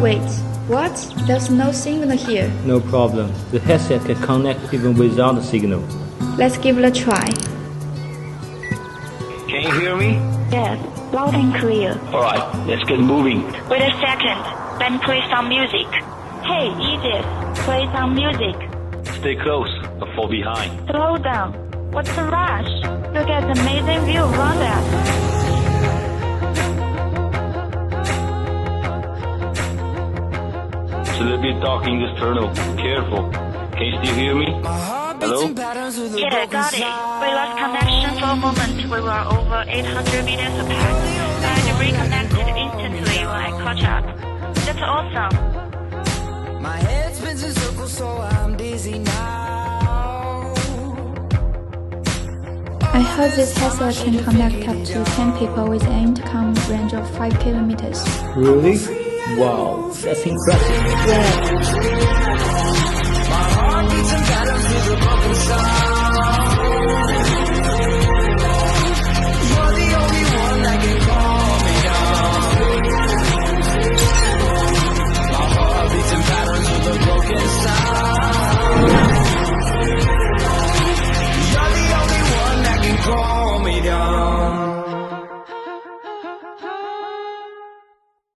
Wait, what? There's no signal here. No problem. The headset can connect even without a signal. Let's give it a try. Can you hear me? Yes, loud and clear. Alright, let's get moving. Wait a second. Let me play some music. Hey, Ejeas, play some music. Stay close, but fall behind. Slow down. What's the rush? Look at the amazing view around us. It's a little bit dark in this tunnel. Careful. Can you still hear me? Hello? Yeah, got it. We lost connection for a moment. We were over 800 meters apart. But reconnected instantly when I caught up. That's awesome. My head spins in circles, so I'm dizzy now. I heard this headset can connect up to 10 people with an intercom range of 5 kilometers. Really? Wow, that's impressive. Yeah.